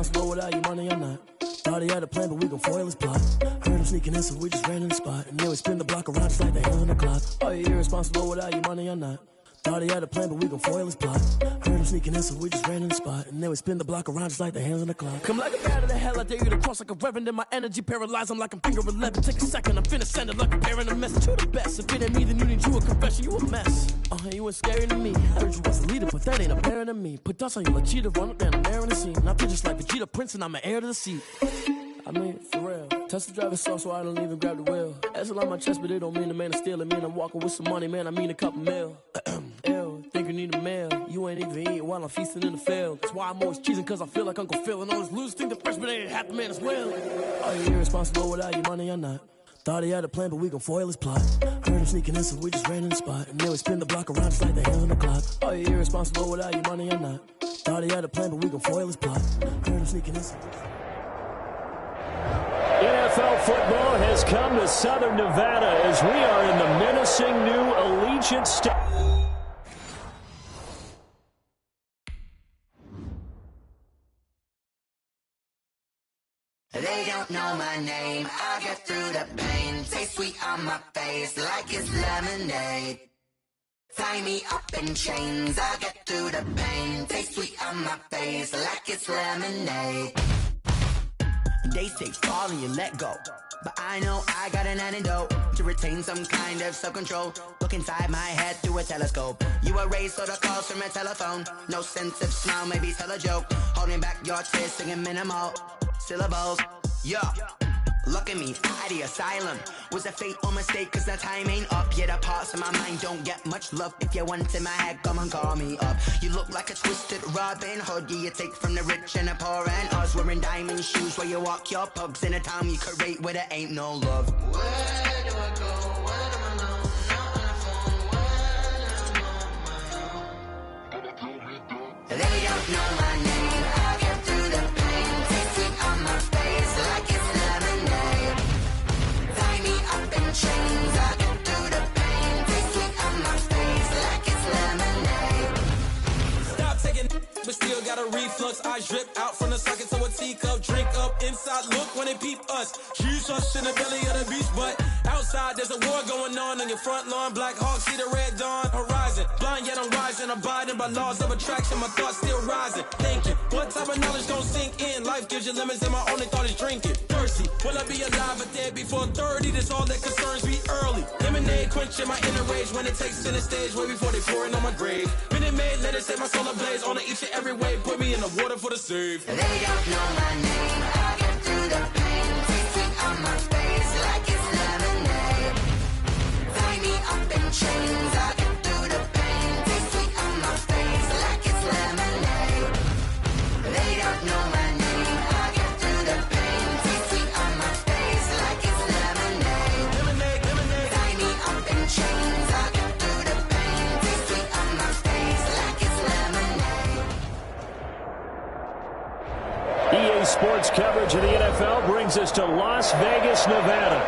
irresponsible without your money or not. Thought he had a plan, but we gon' foil his plot. Heard him sneaking in, so we just ran in the spot. And then we spin the block around just like the hands on the clock. Are you irresponsible without your money or not? Thought he had a plan, but we gon' foil his plot. Heard him sneaking in, so we just ran in the spot. And then we spin the block around just like the hands on the clock. Come like a bat of the hell, I dare you to cross like a reverend. In my energy paralyzed, I'm like I'm finger 11. Take a second, I'm finna send it like a parent a message to the best. If it ain't me, then you need you a confession, you a mess. You ain't scary to me. I heard you was a leader, but that ain't apparent to me. Put dust on you like Cheetah, run up down, I'm there in the scene. Now just like Vegeta Prince, and I'm an heir to the seat. I mean, for real. Touch the driver's soft, so I don't even grab the wheel. That's a lot on my chest, but it don't mean the man is stealing. Mean I'm walking with some money, man, I mean a couple mil. Ew, think you need a meal. You ain't even eating while I'm feasting in the field. That's why I'm always cheesing, cause I feel like Uncle Phil. And all those losers think the freshman ain't half the man as well. Are you irresponsible without your money or not? Thought he had a plan, but we gon' foil his plot. Heard him sneaking in, so we just ran in the spot. And then we spin the block around just like the hands on the clock. Are you irresponsible without your money or not? Thought he had a plan, but we gon' foil his plot. Heard him sneaking in, so NFL football has come to Southern Nevada as we are in the menacing new Allegiant Stadium. They don't know my name, I get through the pain. Taste sweet on my face like it's lemonade. Tie me up in chains, I get through the pain. Taste sweet on my face like it's lemonade. They say fall and you let go, but I know I got an antidote to retain some kind of self-control. Look inside my head through a telescope. You erase all the calls from a telephone. No sense of smile, maybe tell a joke. Holding back your tears, singing minimal syllables. Yeah, look at me, at the asylum. Was a fate or mistake, cause the time ain't up. Yet the parts of my mind don't get much love. If you want in my head, come and call me up. You look like a twisted Robin Hood. You take from the rich and the poor and us. Wearing diamond shoes where you walk your pugs. In a town you create where there ain't no love. Where do I go? Where do I know? Not on my own. They don't know my name. I get through the pain. Taste it on my face like it's lemonade. Tie me up in chains. I get through the pain. Taste it on my face like it's lemonade. Stop taking, but still got a reflux. Eyes drip out from the socket to a teacup. Drink up inside, look when they peep us. Shoes us in the belly of the beach, but outside there's a war going on your front lawn. Black Hawk see the red dawn horizon. Blind yet I'm rising, abiding by laws of attraction. My thoughts still rising. Thinking, what type of knowledge don't sink in? Life gives you limits, and my only thought is drinking. Thirsty, will I be alive or dead before 30? That's all that concerns me early. Lemonade quenching my inner rage when it takes center stage way before they pour it on my grave. Minute Maid, let it set my soul ablaze. On each and every way, put me in the water for the save. They don't know my name. I get through the pain. Taste it on my face like it's lemonade. Tie me up in chains. I get through the pain. Taste it on my face like it's lemonade. They don't know my name. I get through the pain. Taste it on my face like it's lemonade. Lemonade, lemonade. Tie me up in chains. I get through the pain. Taste it on my face like it's lemonade. EA Sports coverage of the NFL brings us to Las Vegas, Nevada.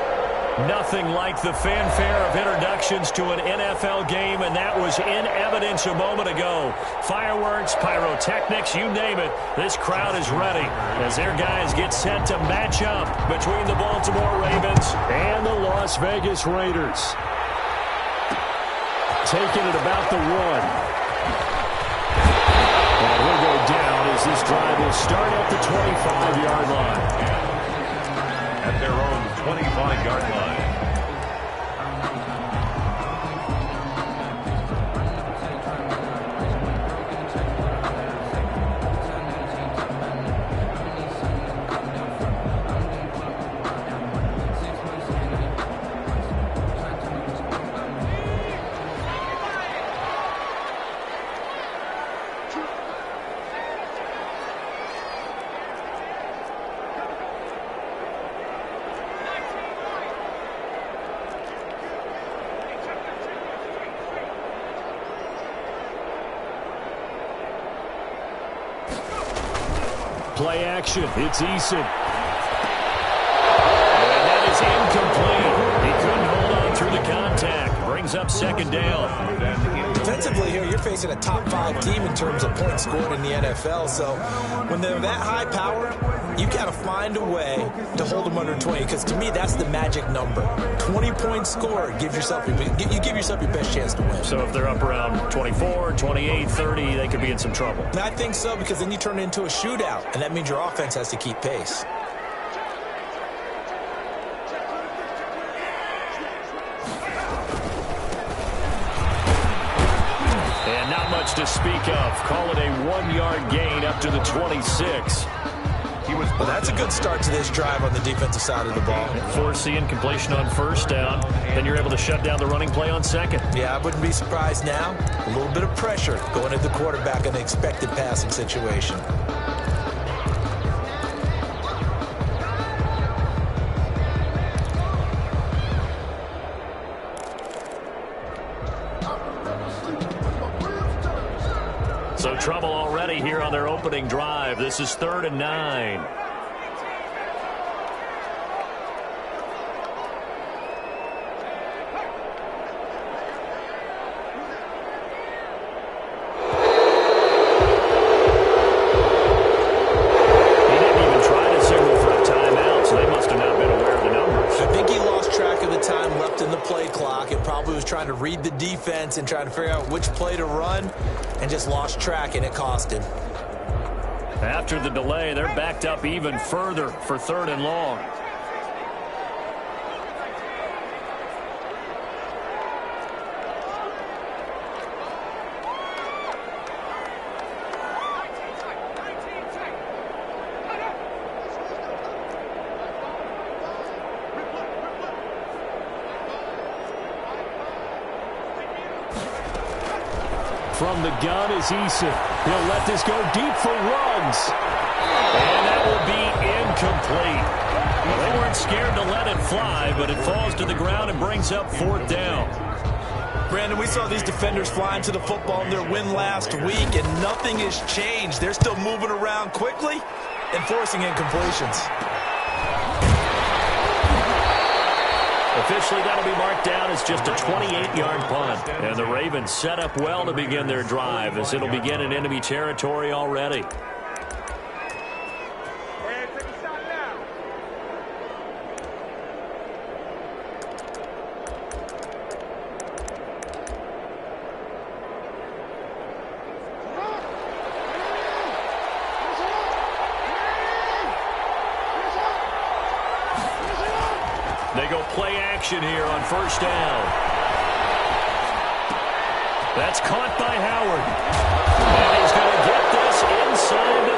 Nothing like the fanfare of introductions to an NFL game, and that was in evidence a moment ago. Fireworks, pyrotechnics, you name it. This crowd is ready as their guys get set to match up between the Baltimore Ravens and the Las Vegas Raiders. Taking it about the one. And he'll go down as this drive will start at the 25-yard line. At their own 25-yard line. Play action. It's Eason. And that is incomplete. He couldn't hold on through the contact. Brings up second down. Defensively here, you're facing a top 5 team in terms of points scored in the NFL. So when they're that high powered, you got to find a way to hold them under 20, because to me, that's the magic number. 20 points scored, you give yourself your best chance to win. So if they're up around 24, 28, 30, they could be in some trouble. And I think so, because then you turn it into a shootout, and that means your offense has to keep pace. And not much to speak of. Call it a 1-yard gain up to the 26. Well, that's a good start to this drive on the defensive side of the ball. Force the incompletion on first down. Then you're able to shut down the running play on second. Yeah, I wouldn't be surprised now. A little bit of pressure going at the quarterback in an expected passing situation. So trouble already here on their opening drive. This is 3rd and 9. Trying to read the defense and trying to figure out which play to run, and just lost track, and it cost him. After the delay, they're backed up even further for 3rd and long. From the gun is Eason. He'll let this go deep for Ruggs. And that will be incomplete. Well, they weren't scared to let it fly, but it falls to the ground and brings up 4th down. Brandon, we saw these defenders flying to the football in their win last week, and nothing has changed. They're still moving around quickly and forcing incompletions. Officially, that'll be marked down as just a 28-yard punt. And the Ravens set up well to begin their drive, as it'll begin in enemy territory already. They go play action here on first down. That's caught by Howard. And he's going to get this inside the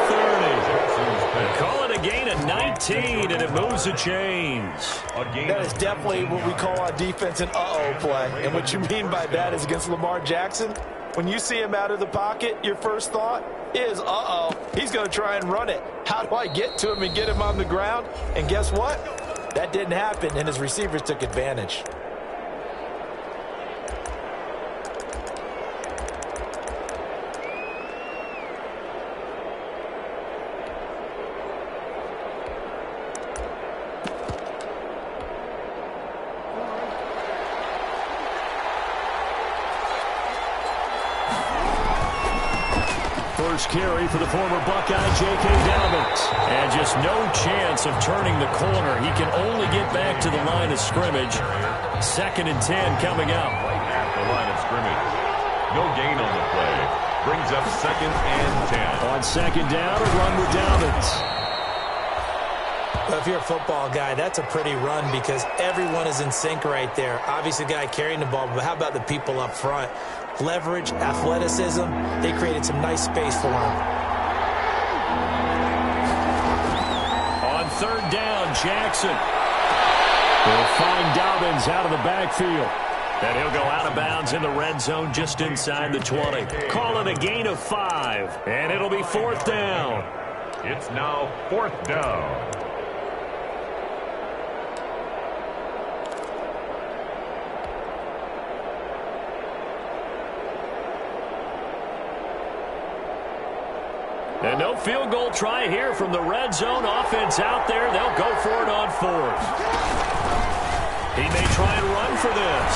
30. Call it a gain of 19, and it moves the chains. That is definitely what we call on defense an uh-oh play. And what you mean by that is against Lamar Jackson, when you see him out of the pocket, your first thought is, uh-oh, he's going to try and run it. How do I get to him and get him on the ground? And guess what? That didn't happen, and his receivers took advantage. First carry for the former Buckeye, J.K. Dobbins. And just no chance of turning the corner. He can only get back to the line of scrimmage. 2nd and 10 coming up. Right at the line of scrimmage. No gain on the play. Brings up 2nd and 10. On 2nd down, a run with Dobbins. Well, if you're a football guy, that's a pretty run because everyone is in sync right there. Obviously, the guy carrying the ball, but how about the people up front? Leverage, athleticism, they created some nice space for him. On 3rd down, Jackson will find Dobbins out of the backfield. And he'll go out of bounds in the red zone just inside the 20. Call it a gain of 5, and it'll be 4th down. It's now 4th down. And no field goal try here from the red zone. Offense out there. They'll go for it on 4th. He may try and run for this.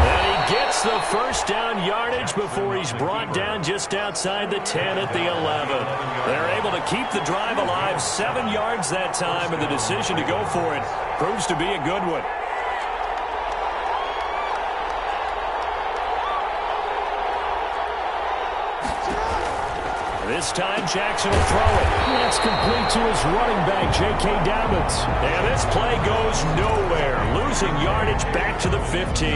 And he gets the first down yardage before he's brought down just outside the 10 at the 11. They're able to keep the drive alive, 7 yards that time, and the decision to go for it proves to be a good one. This time, Jackson will throw it. That's complete to his running back, J.K. Dobbins. And this play goes nowhere, losing yardage back to the 15.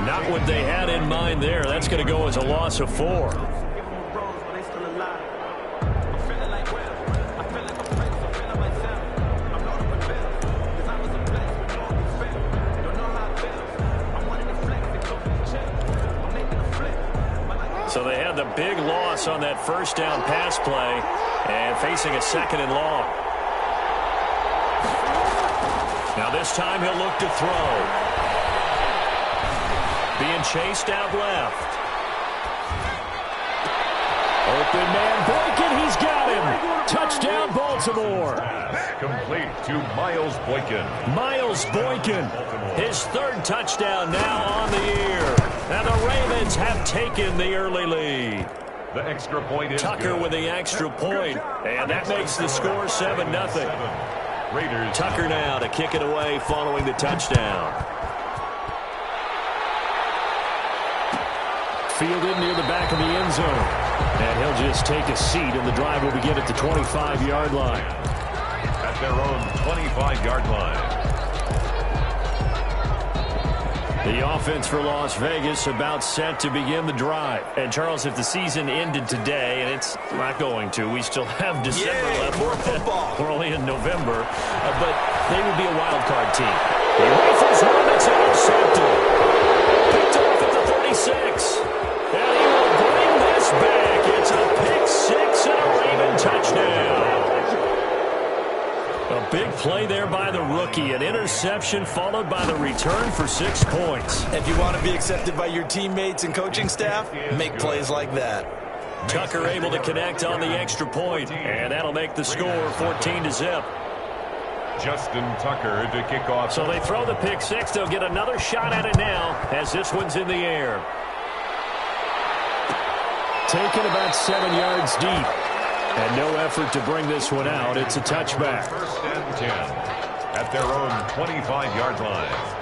Not what they had in mind there. That's going to go as a loss of 4. So they had the big loss on that first down pass play and facing a 2nd and long. Now this time he'll look to throw. Being chased out left. Open man, Boykin, he's got him. Touchdown, Baltimore. Complete to Miles Boykin. Miles Boykin, his 3rd touchdown now on the year. And the Ravens have taken the early lead. The extra point is Tucker good. with the extra point, and that makes the score 7-0. Raiders. Tucker now to kick it away following the touchdown. Fielded near the back of the end zone. And he'll just take a seat, and the drive will begin at the 25-yard line. At their own 25-yard line. The offense for Las Vegas about set to begin the drive. And, Charles, if the season ended today, and it's not going to, we still have December left. More football. We're only in November. But they would be a wild card team. He rifles one that's intercepted. Picked off at the 36. And he will bring this back. It's a pick 6 and a Raven touchdown. A big play there by the rookie. An interception followed by the return for 6 points. If you want to be accepted by your teammates and coaching staff, make plays like that. Tucker able to connect on the extra point, and that'll make the score 14-0. Justin Tucker to kick off. So they throw the pick 6. They'll get another shot at it now as this one's in the air. Taken about 7 yards deep. And no effort to bring this one out. It's a touchback. 1st and 10 at their own 25-yard line.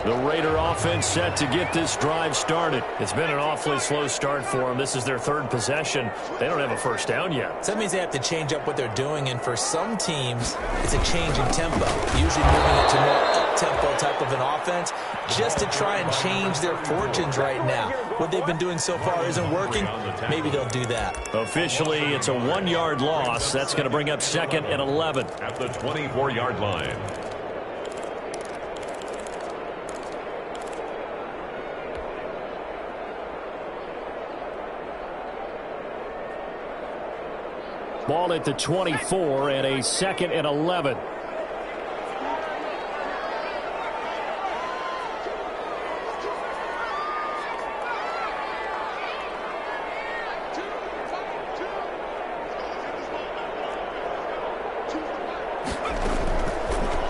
The Raider offense set to get this drive started. It's been an awfully slow start for them. This is their 3rd possession. They don't have a first down yet. So that means they have to change up what they're doing, and for some teams, it's a change in tempo, usually moving it to more up-tempo type of an offense just to try and change their fortunes right now. What they've been doing so far isn't working. Maybe they'll do that. Officially, it's a 1-yard loss. That's going to bring up 2nd and 11. At the 24-yard line. Ball at the 24 and a 2nd and 11.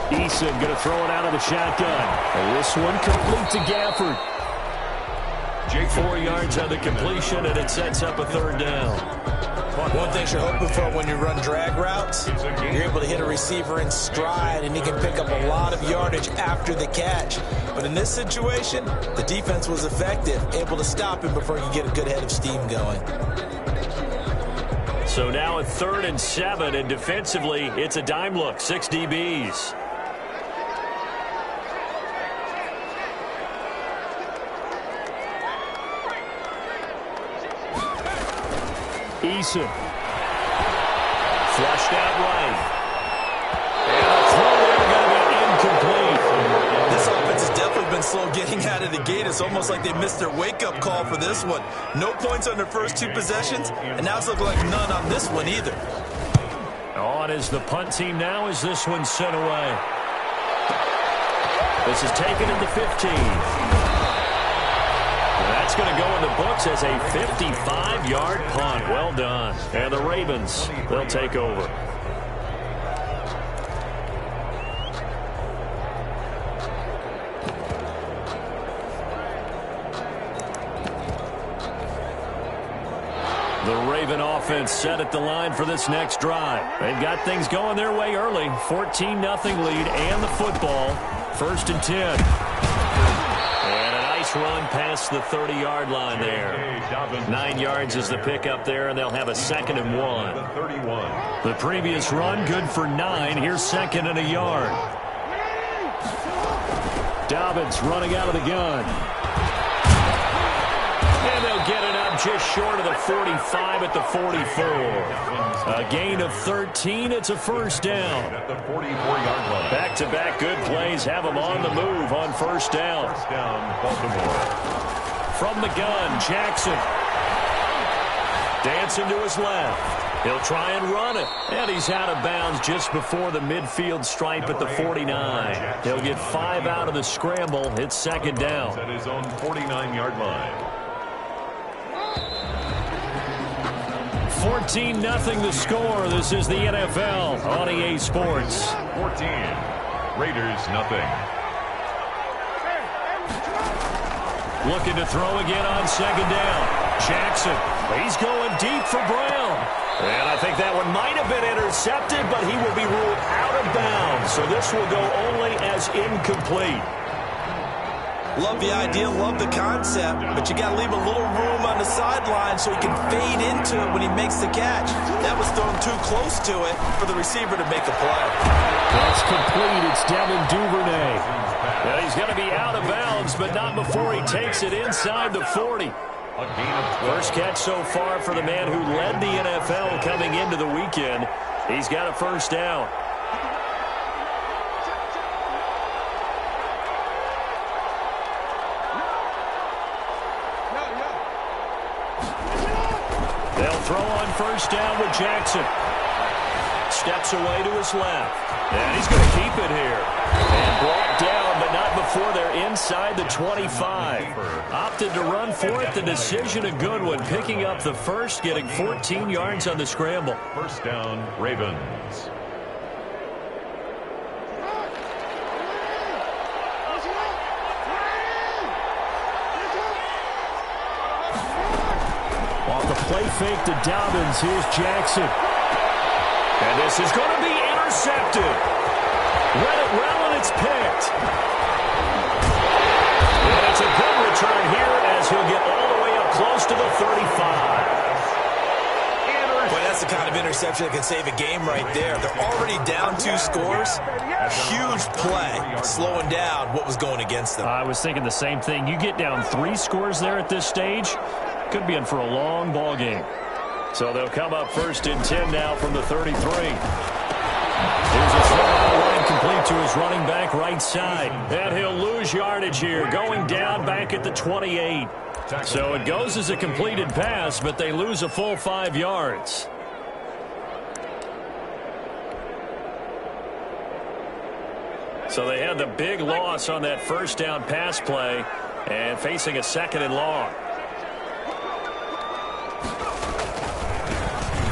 Eason going to throw it out of the shotgun. And this one complete to Gafford. 4 yards on the completion, and it sets up a 3rd down. One thing you're hoping for when you run drag routes, you're able to hit a receiver in stride, and he can pick up a lot of yardage after the catch. But in this situation, the defense was effective, able to stop him before he could get a good head of steam going. So now a 3rd and 7, and defensively, it's a dime look, 6 DBs. Eason. Flushed out right. And the throw there going to be incomplete. This offense has definitely been slow getting out of the gate. It's almost like they missed their wake-up call for this one. No points on their first 2 possessions, and now it's looking like none on this one either. On is the punt team now as this one's sent away. This is taken at the 15. in the books as a 55-yard punt. Well done. And the Ravens, they'll take over. The Raven offense set at the line for this next drive. They've got things going their way early. 14-0 lead and the football. 1st and 10. And a nice run past the 30-yard line there. 9 yards is the pickup there, and they'll have a 2nd and 1. The previous run, good for 9. Here's 2nd and a yard. Dobbins running out of the gun. And they'll get it up just short of the 45 at the 44. A gain of 13. It's a 1st down. At the 44-yard line. Back-to-back good plays have them on the move on 1st down. 1st down, Baltimore. From the gun, Jackson. Dancing to his left. He'll try and run it. And he's out of bounds just before the midfield stripe at the 49. He'll get 5 out of the scramble. It's 2nd down. At his own 49-yard line. 14-0 the score. This is the NFL on EA Sports. 14. Raiders, nothing. Looking to throw again on 2nd down. Jackson, he's going deep for Brown. And I think that one might have been intercepted, but he will be ruled out of bounds. So this will go only as incomplete. Love the idea, love the concept, but you got to leave a little room on the sideline so he can fade into it when he makes the catch. That was thrown too close to it for the receiver to make a play. That's complete. It's Devin Duvernay. Now he's going to be out of bounds, but not before he takes it inside the 40. First catch so far for the man who led the NFL coming into the weekend. He's got a 1st down. They'll throw on 1st down with Jackson. Steps away to his left. And he's going to keep it here. And brought down, but not before they're inside the 25. Opted to run for it. The decision a good one. Picking up the 1st, getting 14 yards on the scramble. 1st down, Ravens. Play fake to Dobbins. Here's Jackson. And this is going to be intercepted. Read it well, and it's picked. And it's a good return here as he'll get all the way up close to the 35. Boy, that's the kind of interception that can save a game right there. They're already down 2 scores. Huge play, slowing down what was going against them. I was thinking the same thing. You get down 3 scores there at this stage, could be in for a long ball game. So they'll come up 1st and 10 now from the 33. Here's a throw on the line complete to his running back right side. And he'll lose yardage here, going down back at the 28. So it goes as a completed pass, but they lose a full 5 yards. So they had the big loss on that 1st down pass play and facing a 2nd and long.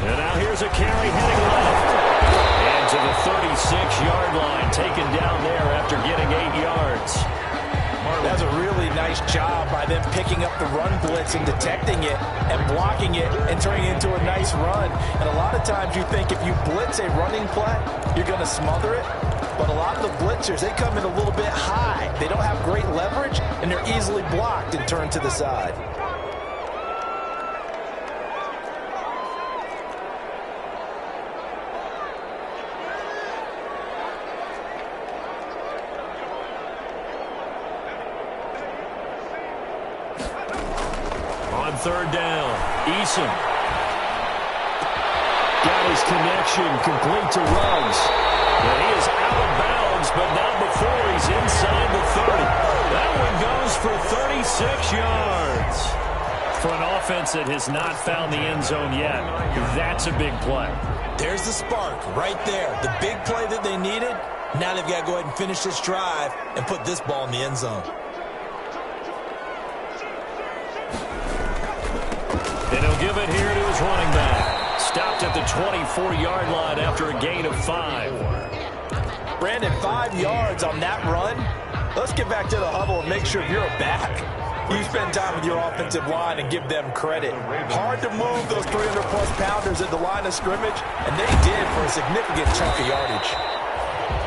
And now here's a carry heading left. And to the 36-yard line, taken down there after getting 8 yards. That's a really nice job by them picking up the run blitz and detecting it and blocking it and turning it into a nice run. And a lot of times you think if you blitz a running play, you're going to smother it. But a lot of the blitzers, they come in a little bit high. They don't have great leverage, and they're easily blocked and turned to the side. On 3rd down, Eason. Got his connection complete to Ruggs. And he is out of bounds, but not before he's inside the 30. That one goes for 36 yards. For an offense that has not found the end zone yet, that's a big play. There's the spark right there. The big play that they needed. Now they've got to go ahead and finish this drive and put this ball in the end zone. And he'll give it here to his running back. Stopped at the 24-yard line after a gain of 5. Brandon, 5 yards on that run. Let's get back to the huddle and make sure if you're a back, you spend time with your offensive line and give them credit. Hard to move those 300-plus pounders at the line of scrimmage, and they did for a significant chunk of yardage.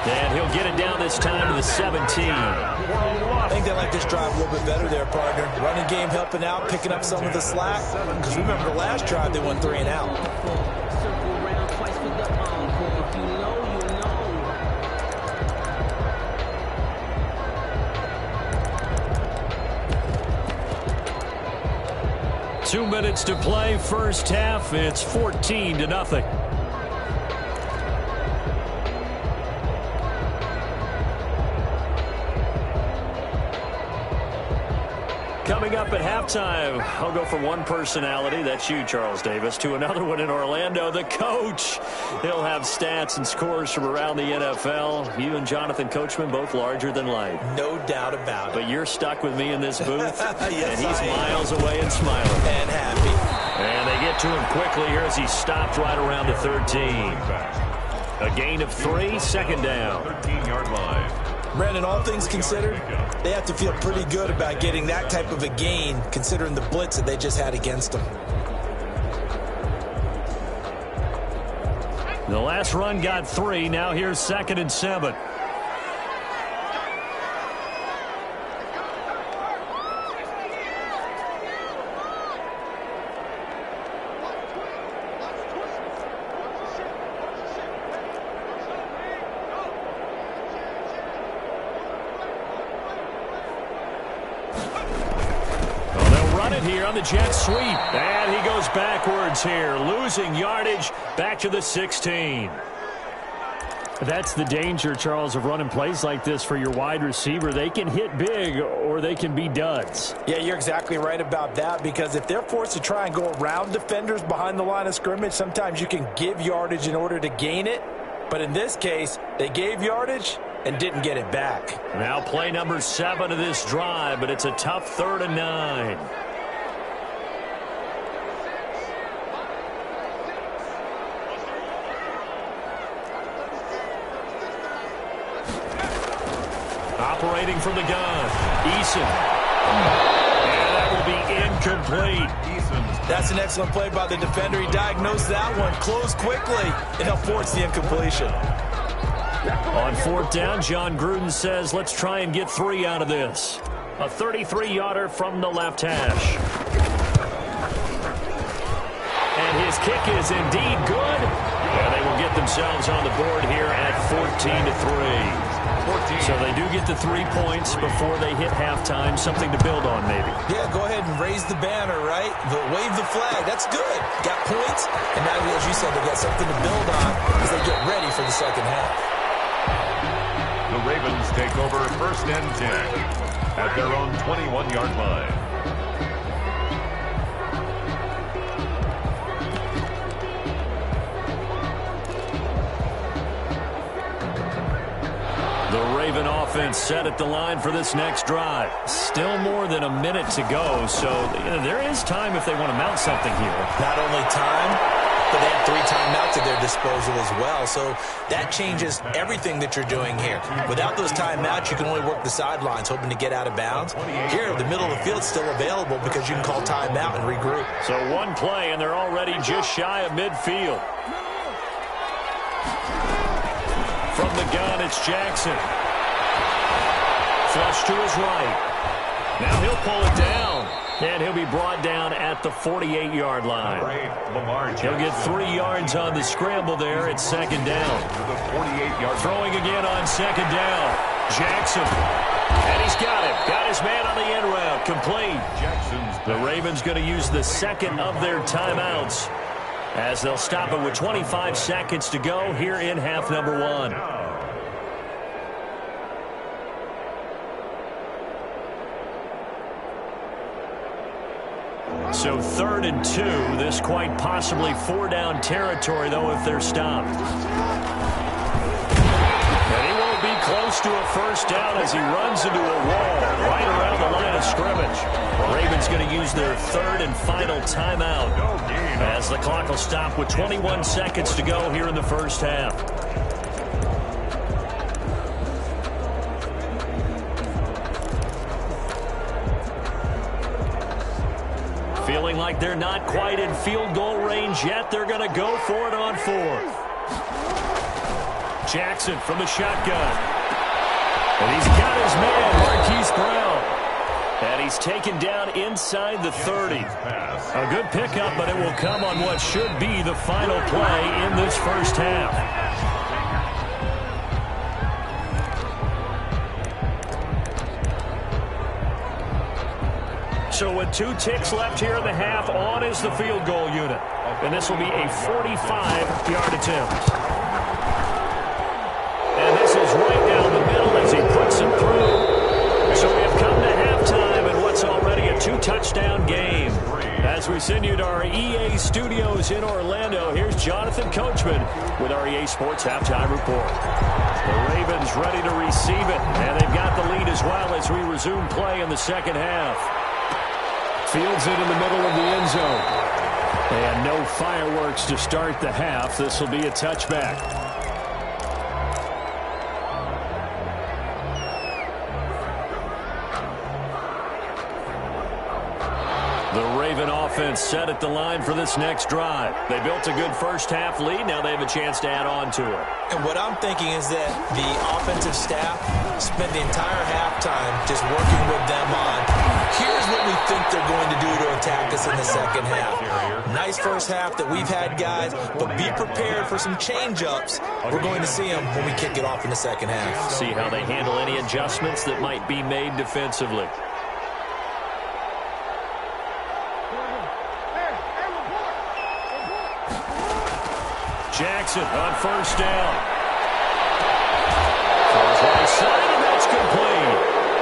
And he'll get it down this time to the 17. I think they like this drive a little bit better there, partner. Running game helping out, picking up some of the slack. Because remember, the last drive, they went 3 and out. Two minutes to play, first half. It's 14-0. Coming up at halftime, I'll go from one personality, that's you, Charles Davis, to another one in Orlando, the coach. He'll have stats and scores from around the NFL. You and Jonathan Coachman, both larger than life. No doubt about it. But you're stuck with me in this booth, yes, and he's miles away and smiling. And happy. And they get to him quickly here as he stopped right around the 13. A gain of 3, second down. 13-yard line. Brandon, all things considered, they have to feel pretty good about getting that type of a gain, considering the blitz that they just had against them. The last run got 3. Now here's 2nd and 7. Here on the jet sweep, and he goes backwards here, losing yardage back to the 16. That's the danger, Charles, of running plays like this for your wide receiver. They can hit big or they can be duds. Yeah, you're exactly right about that, because if they're forced to try and go around defenders behind the line of scrimmage, sometimes you can give yardage in order to gain it. But in this case, they gave yardage and didn't get it back. Now play number 7 of this drive, but it's a tough 3rd and 9. Operating from the gun, Eason. And that will be incomplete. That's an excellent play by the defender. He diagnosed that one, closed quickly, and he'll force the incompletion. On 4th down, John Gruden says, let's try and get 3 out of this. A 33-yarder from the left hash. And his kick is indeed good. And they will get themselves on the board here at 14-3. So they do get the 3 points before they hit halftime. Something to build on, maybe. Yeah, go ahead and raise the banner, right? But wave the flag. That's good. Got points. And now, as you said, they got something to build on as they get ready for the second half. The Ravens take over 1st and 10 at their own 21-yard line. Raven offense set at the line for this next drive. Still more than a minute to go, so there is time if they want to mount something here. Not only time, but they have 3 timeouts at their disposal as well, so that changes everything that you're doing here. Without those timeouts, you can only work the sidelines, hoping to get out of bounds. Here, the middle of the field's still available because you can call timeout and regroup. So one play, and they're already just shy of midfield. From the gun, it's Jackson. Flush to his right. Now he'll pull it down. And he'll be brought down at the 48-yard line. He'll get 3 yards on the scramble there at 2nd down. Throwing again on 2nd down. Jackson. And he's got it. Got his man on the end route. Complete. The Ravens going to use the 2nd of their timeouts as they'll stop it with 25 seconds to go here in half number 1. So 3rd and 2. This quite possibly 4-down territory, though, if they're stopped. And he won't be close to a 1st down as he runs into a wall right around the line of scrimmage. Ravens is going to use their third and final timeout as the clock will stop with 21 seconds to go here in the first half. Feeling like they're not quite in field goal range yet. They're going to go for it on fourth. Jackson from the shotgun. And he's got his man, Marquise Brown. And he's taken down inside the 30. A good pickup, but it will come on what should be the final play in this first half. So with 2 ticks left here in the half, on is the field goal unit. And this will be a 45-yard attempt. And this is right down the middle as he puts it through. So we have come to halftime in what's already a 2-touchdown game. As we send you to our EA studios in Orlando, here's Jonathan Coachman with our EA Sports Halftime Report. The Ravens ready to receive it, and they've got the lead as well as we resume play in the second half. Fields it in the middle of the end zone. And no fireworks to start the half. This will be a touchback. The Raven offense set at the line for this next drive. They built a good first half lead. Now they have a chance to add on to it. And what I'm thinking is that the offensive staff spent the entire halftime just working with them on, here's what we think they're going to do to attack us in the second half. Nice first half that we've had, guys, but be prepared for some change-ups. We're going to see them when we kick it off in the second half. See how they handle any adjustments that might be made defensively. Jackson on first down. Throws right side, and that's complete.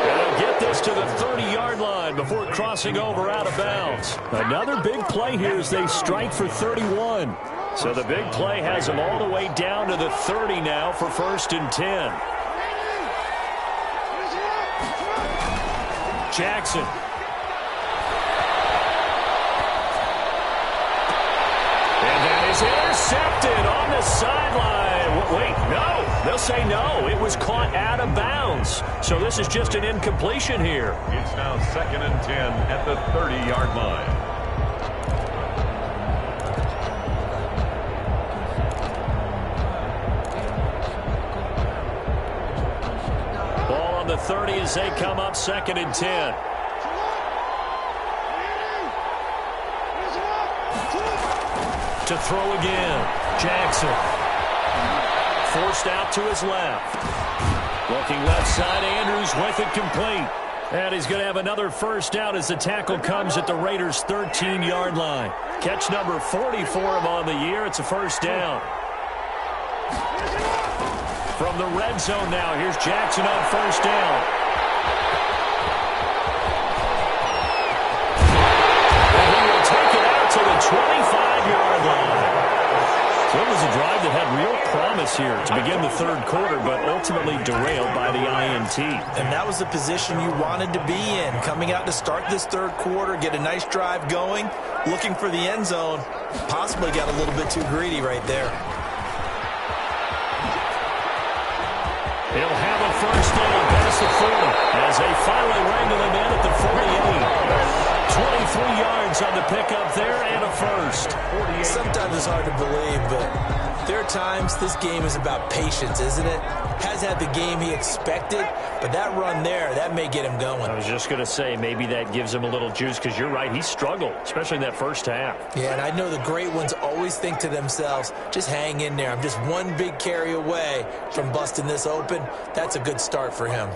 And they'll get this to the 30-yard line before crossing over out of bounds. Another big play here as they strike for 31. So the big play has them all the way down to the 30 now for 1st and 10. Jackson. And that is intercepted on the sideline. Wait, no. They'll say no. It was caught out of bounds. So this is just an incompletion here. It's now 2nd and 10 at the 30-yard line. Ball on the 30 as they come up 2nd and 10. To throw again. Jackson. Forced out to his left. Looking left side, Andrews with it complete. And he's going to have another first down as the tackle comes at the Raiders' 13-yard line. Catch number 40 for him on the year. It's a first down. From the red zone now, here's Jackson on first down. And he will take it out to the 25-yard line. So it was a drive that had real promise here to begin the third quarter, but ultimately derailed by the INT. And that was the position you wanted to be in, coming out to start this third quarter, get a nice drive going, looking for the end zone, possibly got a little bit too greedy right there. He'll have a first down past the 40 as they finally wrangle him in at the 48. 23 yards on the pickup there and a first. Sometimes it's hard to believe, but there are times this game is about patience, isn't it? Has had the game he expected, but that run there, that may get him going. I was just going to say maybe that gives him a little juice because you're right, he struggled, especially in that first half. Yeah, and I know the great ones always think to themselves, just hang in there. I'm just one big carry away from busting this open. That's a good start for him.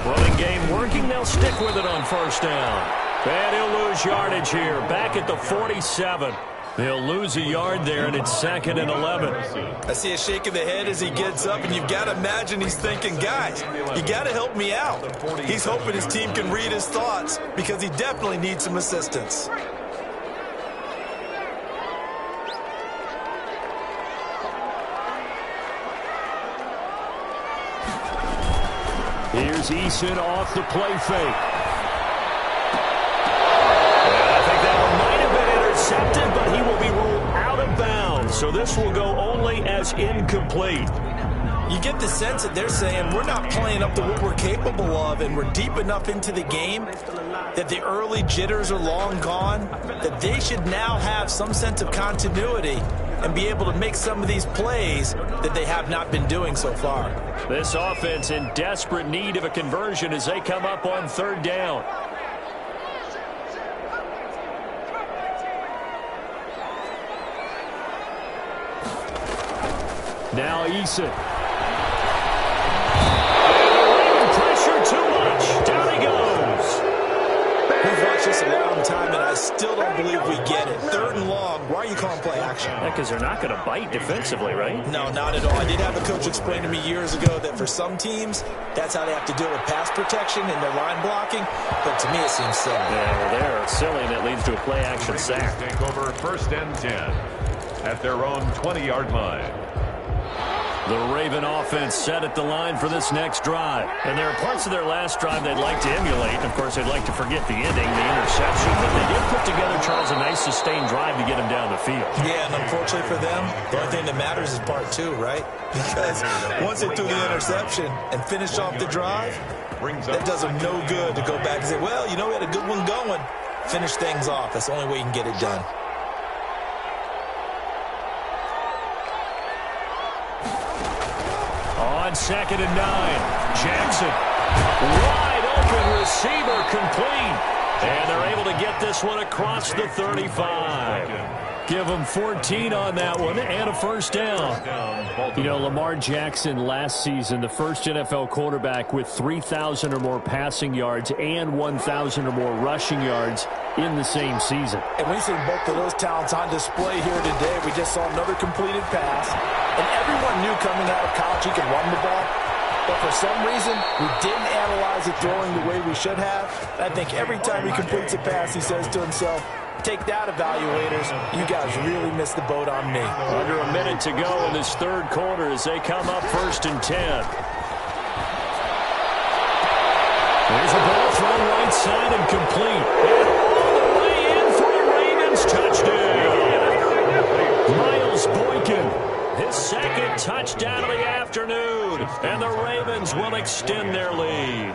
Running game working. They'll stick with it on first down. And he'll lose yardage here. Back at the 47. They'll lose a yard there, and it's 2nd and 11. I see a shake of the head as he gets up, and you've got to imagine he's thinking, guys, you got to help me out. He's hoping his team can read his thoughts because he definitely needs some assistance. Here's Eason off the play fake. intercepted, but he will be ruled out of bounds. So this will go only as incomplete. You get the sense that they're saying we're not playing up to what we're capable of, and we're deep enough into the game that the early jitters are long gone, that they should now have some sense of continuity and be able to make some of these plays that they have not been doing so far. This offense in desperate need of a conversion as they come up on third down. Now Eason. Pressure too much. Down he goes. We've watched this a long time, and I still don't believe we get it. Third and long. Why are you calling play action? Yeah, because they're not going to bite defensively, right? No, not at all. I did have a coach explain to me years ago that for some teams, that's how they have to deal with pass protection and their line blocking. But to me, it seems silly. Yeah, well, they're silly, and it leads to a play action sack. Take over first and 10 at their own 20-yard line. The Raven offense set at the line for this next drive. And there are parts of their last drive they'd like to emulate. Of course, they'd like to forget the ending, the interception. But they did put together, Charles, a nice sustained drive to get them down the field. Yeah, and unfortunately for them, the only thing that matters is part two, right? Because once they threw the interception and finished off the drive, that does them no good to go back and say, well, you know, we had a good one going. Finish things off. That's the only way you can get it done. On 2nd and 9, Jackson, wide open receiver, complete. And they're able to get this one across the 35. Give them 14 on that one and a first down. You know, Lamar Jackson last season, the first NFL quarterback with 3,000 or more passing yards and 1,000 or more rushing yards in the same season. And we've seen both of those talents on display here today. We just saw another completed pass. And everyone knew coming out of college he could run the ball. But for some reason, we didn't analyze it throwing the way we should have. I think every time he completes a pass, he says to himself, take that, evaluators. You guys really missed the boat on me. Under a minute to go in this third quarter as they come up 1st and 10. There's a ball thrown right side and complete. And all the way in for the Ravens. Touchdown. Miles Boykin. His second touchdown of the afternoon. And the Ravens will extend their lead.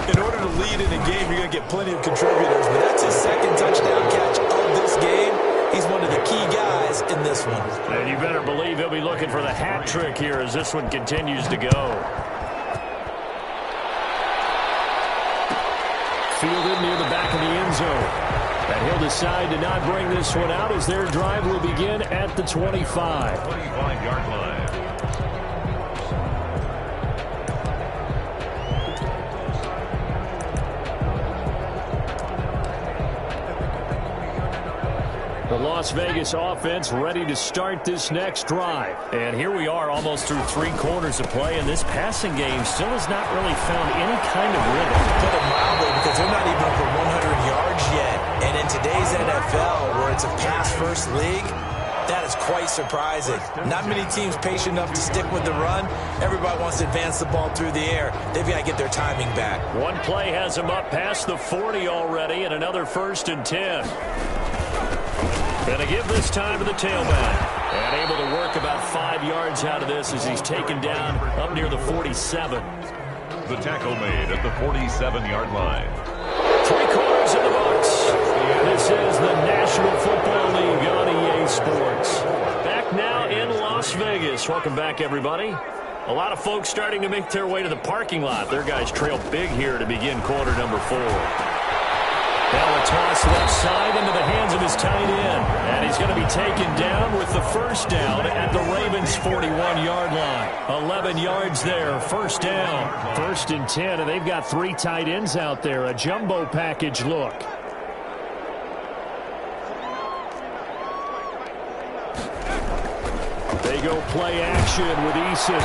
In order to lead in a game, you're going to get plenty of contributors, but that's his second touchdown catch of this game. He's one of the key guys in this one. And you better believe he'll be looking for the hat trick here as this one continues to go. Fielded near the back of the end zone. And he'll decide to not bring this one out as their drive will begin at the 25. 25-yard line. The Las Vegas offense ready to start this next drive. And here we are almost through 3 quarters of play, and this passing game still has not really found any kind of rhythm. To put it mildly, because they're not even over 100 yards yet. And in today's NFL, where it's a pass-first league, that is quite surprising. Not many teams patient enough to stick with the run. Everybody wants to advance the ball through the air. They've got to get their timing back. One play has them up past the 40 already, and another 1st and 10. Going to give this time to the tailback. And able to work about 5 yards out of this as he's taken down up near the 47. The tackle made at the 47-yard line. 3 quarters in the books. This is the National Football League on EA Sports. Back now in Las Vegas. Welcome back, everybody. A lot of folks starting to make their way to the parking lot. Their guys trail big here to begin quarter number 4. Now a toss left side into the hands of his tight end. And he's going to be taken down with the first down at the Ravens' 41-yard line. 11 yards there, first down. 1st and 10, and they've got 3 tight ends out there. A jumbo package look. They go play action with Eason.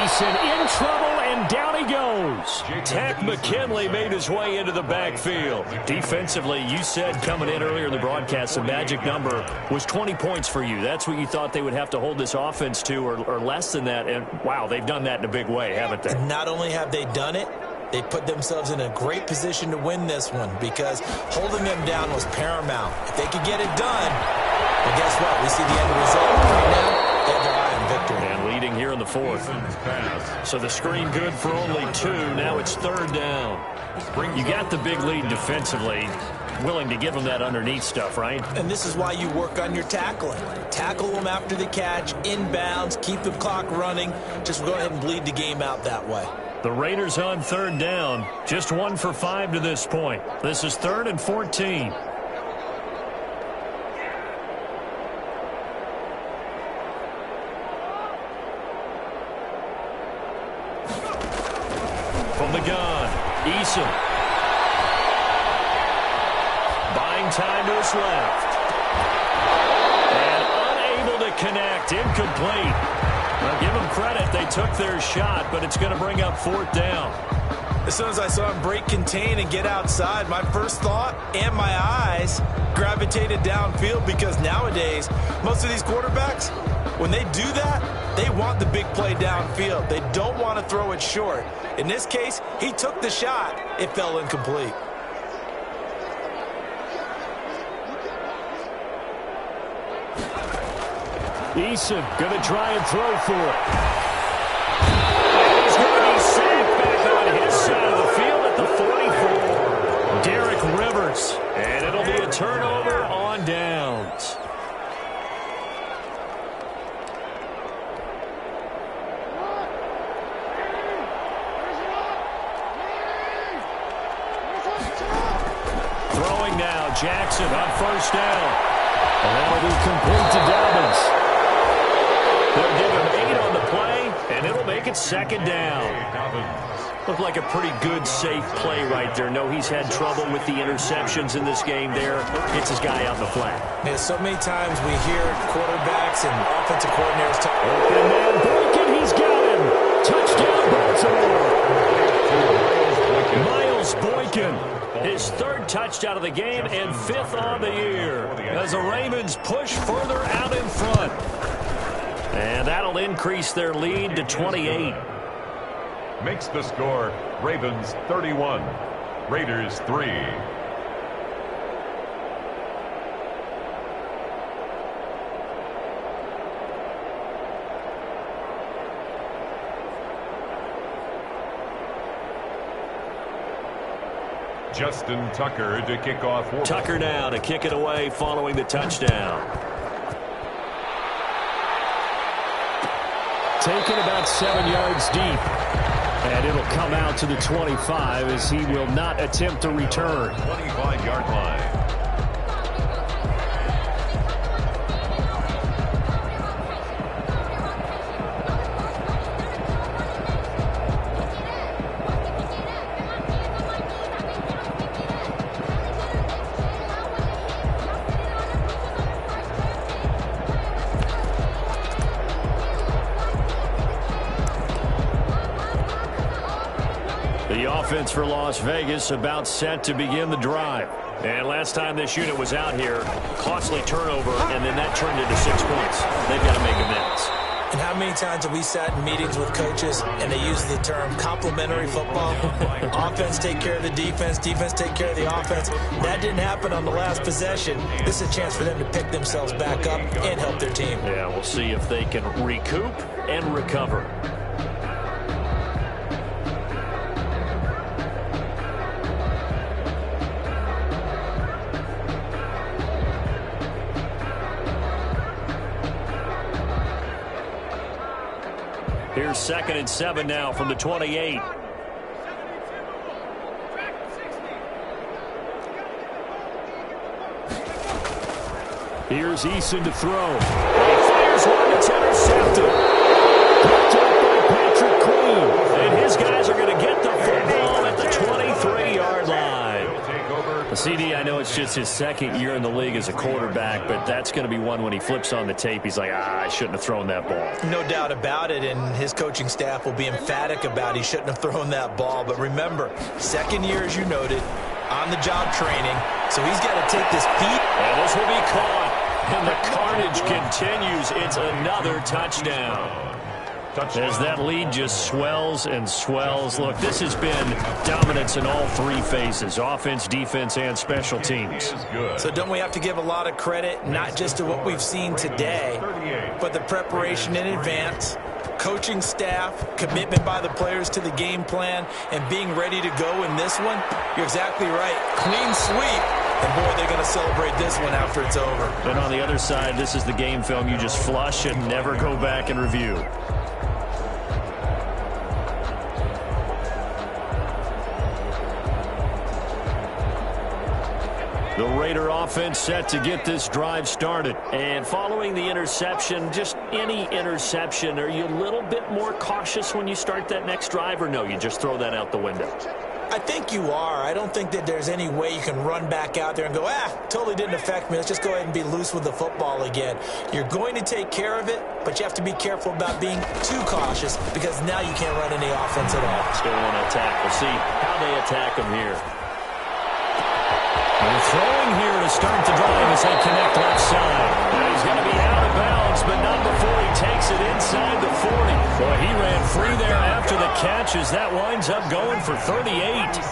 Eason in trouble, and down he goes. Takk McKinley made his way into the backfield. Defensively, you said coming in earlier in the broadcast, the magic number was 20 points for you. That's what you thought they would have to hold this offense to, or less than that. And, wow, they've done that in a big way, haven't they? And not only have they done it, They put themselves in a great position to win this one because holding them down was paramount. If they could get it done, well, guess what? We see the end result. Right now, they have their eye on victory. And leading here in the fourth. So the screen good for only 2. Now it's third down. You got the big lead defensively. Willing to give them that underneath stuff, right? And this is why you work on your tackling. Tackle them after the catch, inbounds, keep the clock running. Just go ahead and bleed the game out that way. The Raiders on third down. Just 1 for 5 to this point. This is 3rd and 14. From the gun, Eason. Buying time to his left. And unable to connect. Incomplete. Now give them credit. They took their shot, but it's going to bring up 4th down. As soon as I saw him break contain and get outside, my first thought and my eyes gravitated downfield because nowadays, most of these quarterbacks, when they do that, they want the big play downfield. They don't want to throw it short. In this case, he took the shot. It fell incomplete. Eason going to try and throw for it. He's going to be sacked back on his side of the field at the 44. Derek Rivers. And it'll be a turnover on downs. Throwing now, Jackson on first down. And that'll be complete to Dobbins. They'll give him 8 on the play, and it'll make it 2nd down. Looked like a pretty good, safe play right there. No, he's had trouble with the interceptions in this game there. Hits his guy out in the flat. Yeah, so many times we hear quarterbacks and offensive coordinators talk. Open man, Boykin, he's got him. Touchdown, Baltimore. Miles Boykin. His 3rd touchdown of the game and 5th on the year as the Ravens push further out in front. And that'll increase their lead to 28. Makes the score Ravens 31, Raiders 3. Justin Tucker to kick off. Tucker now to kick it away following the touchdown. Taken about 7 yards deep. And it'll come out to the 25 as he will not attempt to return. 25-yard line. The offense for Las Vegas about set to begin the drive. And last time this unit was out here, costly turnover, and then that turned into 6 points. They've got to make amends. And how many times have we sat in meetings with coaches and they use the term complementary football? Offense take care of the defense, defense take care of the offense. That didn't happen on the last possession. This is a chance for them to pick themselves back up and help their team. Yeah, we'll see if they can recoup and recover. Here's 2nd and 7 now from the 28. Here's Eason to throw. He fires one that's intercepted. Picked up by Patrick Queen. And his guys are going to get the football at the 23-yard line. CD, I know it's just his 2nd year in the league as a quarterback, but that's going to be one when he flips on the tape, he's like, I shouldn't have thrown that ball. No doubt about it, and his coaching staff will be emphatic about he shouldn't have thrown that ball. But remember, 2nd year, as you noted, on-the-job training, so he's got to take this beat. And this will be caught, and the carnage continues. It's another touchdown. as that lead just swells and swells. Look, this has been dominance in all three phases, offense, defense, and special teams. So don't we have to give a lot of credit, not just to what we've seen today, but the preparation in advance, coaching staff, commitment by the players to the game plan, and being ready to go in this one? You're exactly right. Clean sweep. And, boy, they're going to celebrate this one after it's over. And on the other side, this is the game film you just flush and never go back and review. The Raider offense set to get this drive started. And following the interception, just any interception, are you a little bit more cautious when you start that next drive, or no, you just throw that out the window? I think you are. I don't think that there's any way you can run back out there and go, totally didn't affect me. Let's just go ahead and be loose with the football again. You're going to take care of it, but you have to be careful about being too cautious because now you can't run any offense at all. Still want to attack. We'll see how they attack them here. And they're throwing here to start the drive as they connect left side. And he's going to be out of bounds, but not before he takes it inside the 40. Boy, he ran free there after the catch as that winds up going for 38.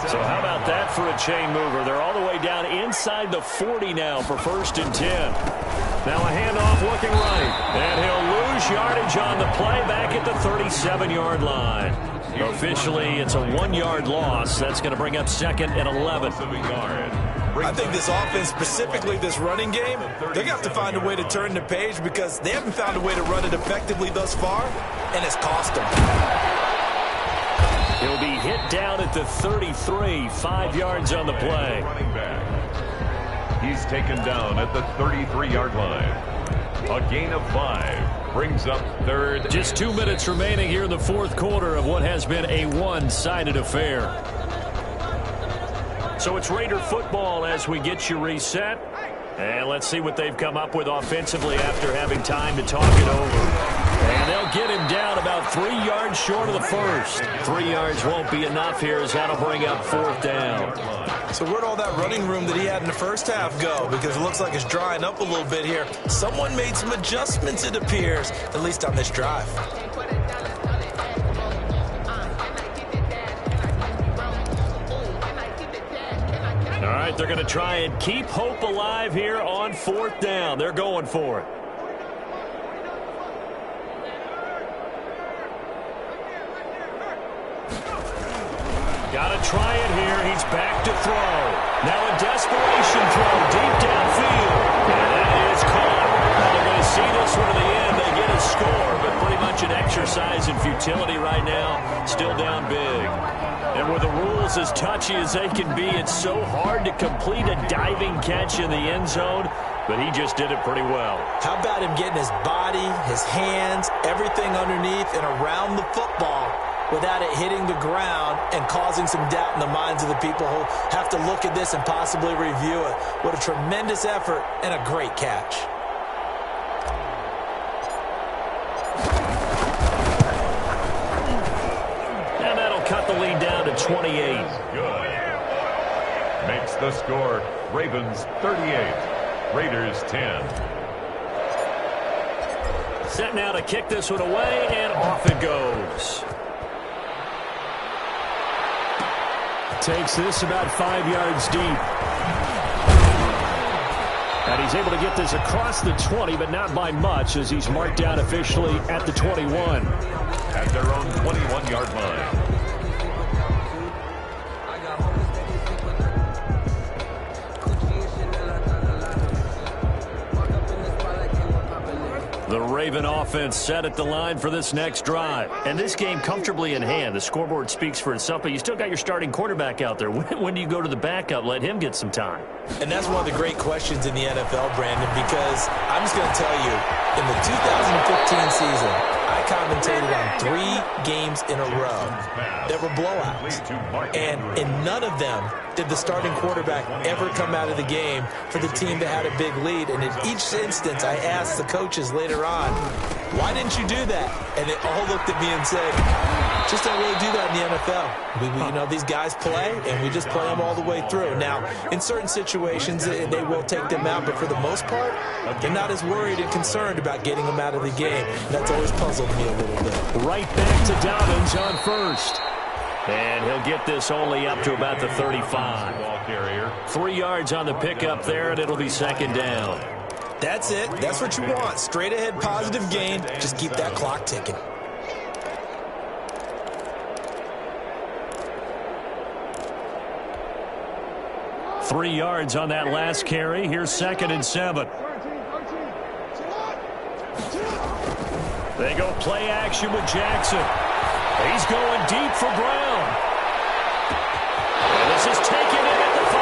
So how about that for a chain mover? They're all the way down inside the 40 now for 1st and 10. Now a handoff looking right. And he'll lose yardage on the play back at the 37-yard line. Officially, it's a 1-yard loss. That's going to bring up 2nd and 11. I think this offense, specifically this running game, they're going to have to find a way to turn the page because they haven't found a way to run it effectively thus far, and it's cost them. He'll be hit down at the 33, 5 yards on the play. He's taken down at the 33-yard line. A gain of 5 brings up 3rd. Just 2 minutes remaining here in the 4th quarter of what has been a one-sided affair. So it's Raider football as we get you reset. And let's see what they've come up with offensively after having time to talk it over. And they'll get him down about 3 yards short of the first. 3 yards won't be enough here as that'll bring up 4th down. So where'd all that running room that he had in the first half go? Because it looks like it's drying up a little bit here. Someone made some adjustments, it appears, at least on this drive. All right, they're going to try and keep hope alive here on 4th down. They're going for it. Got to try it here. He's back to throw. Now a desperation throw deep downfield. And that is caught. Now they're going to see this one to the end. They get a score, but pretty much an exercise in futility right now. Still down big. And with the rules as touchy as they can be, it's so hard to complete a diving catch in the end zone, but he just did it pretty well. How about him getting his body, his hands, everything underneath and around the football without it hitting the ground and causing some doubt in the minds of the people who have to look at this and possibly review it. What a tremendous effort and a great catch. Cut the lead down to 28. Good. Makes the score Ravens 38, Raiders 10. Set now to kick this one away, and off it goes. Takes this about 5 yards deep. And he's able to get this across the 20, but not by much as he's marked down officially at the 21. At their own 21-yard line. The Raven offense set at the line for this next drive. And this game comfortably in hand. The scoreboard speaks for itself, but you still got your starting quarterback out there. When do you go to the backup? Let him get some time. And that's one of the great questions in the NFL, Brandon, because I'm just going to tell you, in the 2015 season, I commentated on 3 games in a row that were blowouts. And in none of them did the starting quarterback ever come out of the game for the team that had a big lead. And in each instance, I asked the coaches later on, why didn't you do that? And they all looked at me and said, Just don't really do that in the NFL. These guys play, and we just play them all the way through. Now, in certain situations, they will take them out, but for the most part, they're not as worried and concerned about getting them out of the game. That's always puzzled me a little bit. Right back to Dobbins on first. And he'll get this only up to about the 35. 3 yards on the pickup there, and it'll be second down. That's it. That's what you want. Straight ahead, positive gain. Just keep that clock ticking. Three yards on that last carry. Here's 2nd and 7. They go play action with Jackson. He's going deep for Brown. And this is taken in at the 5.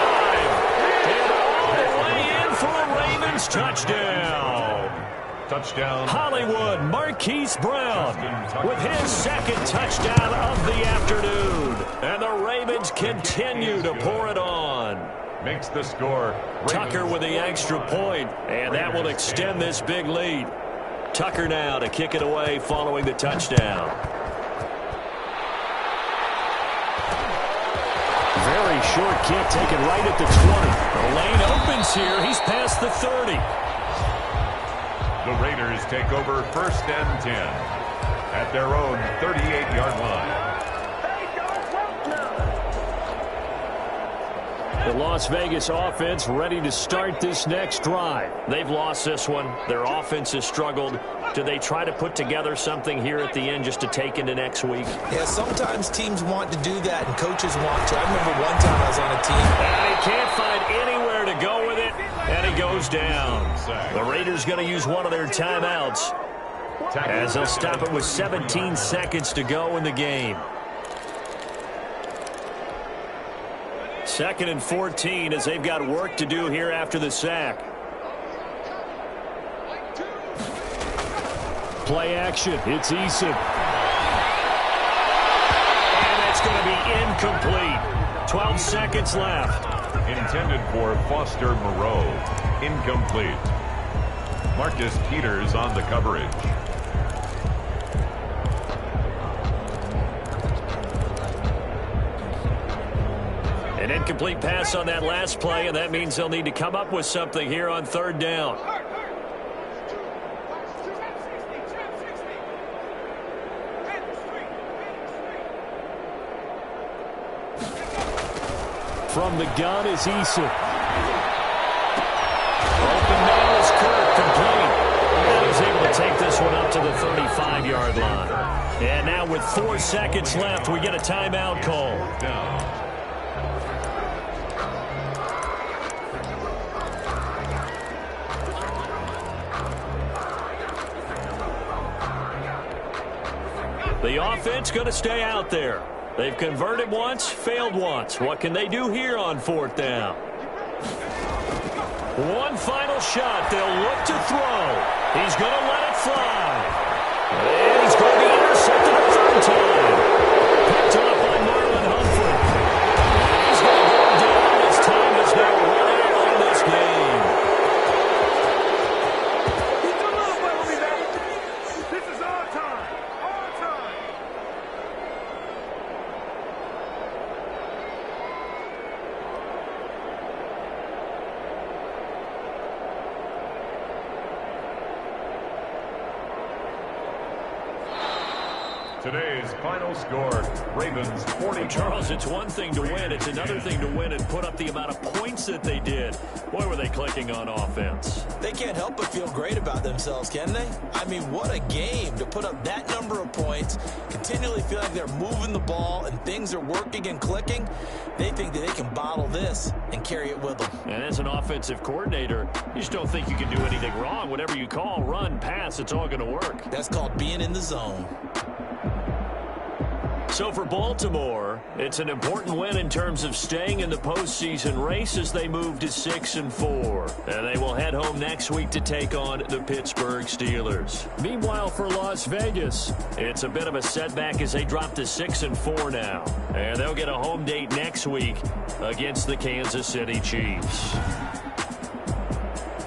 And all the way in for a Ravens touchdown. Touchdown. Hollywood Marquise Brown with his 2nd touchdown of the afternoon. And the Ravens continue to pour it on. Makes the score. Tucker with the extra point, and that will extend this big lead. Tucker now to kick it away following the touchdown. Very short kick taken right at the 20. The lane opens here. He's past the 30. The Raiders take over 1st and 10 at their own 38-yard line. The Las Vegas offense ready to start this next drive. They've lost this one. Their offense has struggled. Do they try to put together something here at the end just to take into next week? Yeah, sometimes teams want to do that, and coaches want to. I remember one time I was on a team. And he can't find anywhere to go with it, and he goes down. The Raiders going to use one of their timeouts as they'll stop it with 17 seconds to go in the game. 2nd and 14 as they've got work to do here after the sack. Play action. It's Eason. And that's going to be incomplete. 12 seconds left. Intended for Foster Moreau. Incomplete. Marcus Peters on the coverage. An incomplete pass on that last play, and that means they'll need to come up with something here on 3rd down. From the gun is Eason. Open man is Kirk, complete. And he's able to take this one up to the 35-yard line. And now with 4 seconds left, we get a timeout call. The offense going to stay out there. They've converted once, failed once. What can they do here on 4th down? One final shot. They'll look to throw. He's going to let it fly. And he's going to be intercepted a 3rd time. Picked up by Marlon Humphrey. He's going to go down. His time is now running out in this game. This is our time. Our time. Today's final score, Ravens 40. Charles, it's one thing to win. It's another thing to win and put up the amount of points that they did. Boy, were they clicking on offense. They can't help but feel great about themselves, can they? I mean, what a game to put up that number of points, continually feel like they're moving the ball and things are working and clicking. They think that they can bottle this and carry it with them. And as an offensive coordinator, you just don't think you can do anything wrong. Whatever you call, run, pass, it's all going to work. That's called being in the zone. So for Baltimore, it's an important win in terms of staying in the postseason race as they move to 6-4. And they will head home next week to take on the Pittsburgh Steelers. Meanwhile, for Las Vegas, it's a bit of a setback as they drop to 6-4 now. And they'll get a home date next week against the Kansas City Chiefs.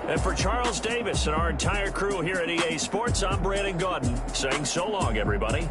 And for Charles Davis and our entire crew here at EA Sports, I'm Brandon Gaudin saying so long, everybody.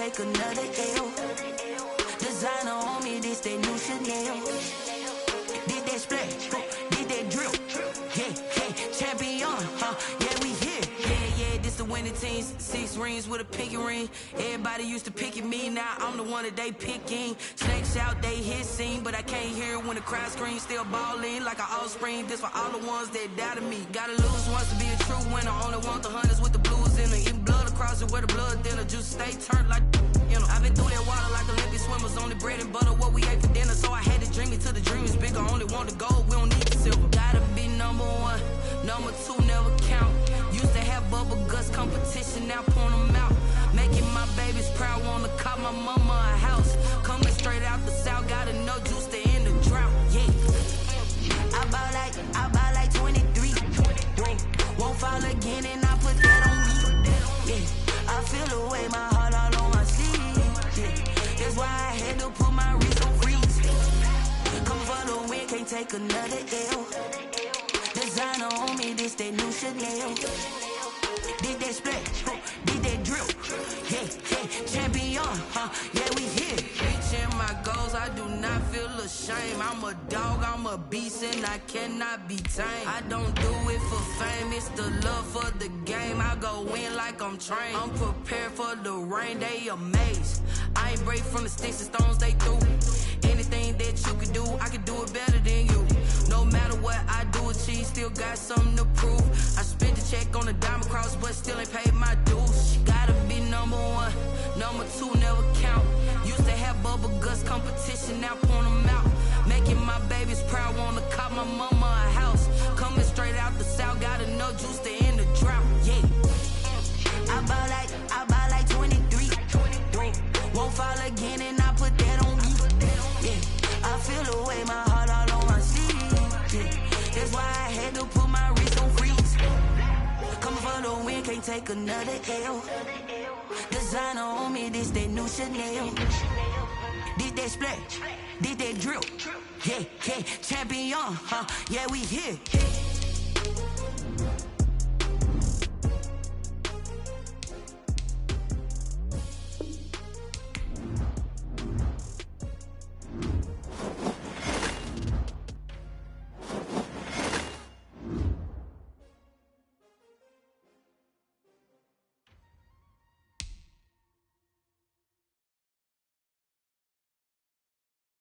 take another L. Designer on me, this that new Chanel. Did that splash, did that drill. Yeah, champion, yeah, we here. Yeah, this the winning team. 6 rings with a pinky ring. Everybody used to pick at me, now I'm the one that they picking. Snakes out, they hit scene, but I can't hear it when the crowd screams. Still balling like an offspring. This for all the ones that doubted me. Gotta lose once to be a true winner. Only want the hunters with the blues in it. Eating blood across it where the blood thinner. Juice stay turned like, you know. I've been through that water like Olympic swimmers. Only bread and butter, what we ate for dinner. So I had to dream it till the dream is bigger. Only want the gold, we don't need the silver. Gotta be number 1, number 2 never count. Used to have bubble guts competition, now point them out. Making my babies proud, wanna call my mama a house. Coming straight out the south, gotta know juice to end the drought. Yeah, I buy like 23. Won't fall again, and I put that on me. Yeah, I feel the way, my heart all on my sleeve. Yeah, that's why I had to put my wrist on freeze. Come for the win, can't take another L. Designer on me, this that new Chanel. Did that splash, did that drill. Yeah, champion, yeah, we here. Reaching my goals, I do not feel ashamed. I'm a dog, I'm a beast, and I cannot be tamed. I don't do it for fame, it's the love for the game. I go in like I'm trained. I'm prepared for the rain, they amazed. I ain't break from the sticks and stones they threw. Anything that you could do, I could do it better than you. No matter what I do, achieve, still got something to prove. I spent the check on the diamond cross, but still ain't paid my dues. Gotta be number 1, number 2 never count. Used to have bubble guts competition, now point them out. Making my babies proud, wanna call my mama a house. Coming straight out the south, gotta know juice to end the drought. Yeah, I buy like 23. Won't fall again, and I put that on me. Yeah, I feel the way, my heart all on my sleeve. Yeah, that's why I had to put my wrist on freeze. Coming for the win, can't take another L. Designer on me, this that new Chanel. Did that splash, did that drill. Yeah, champion, yeah, we here.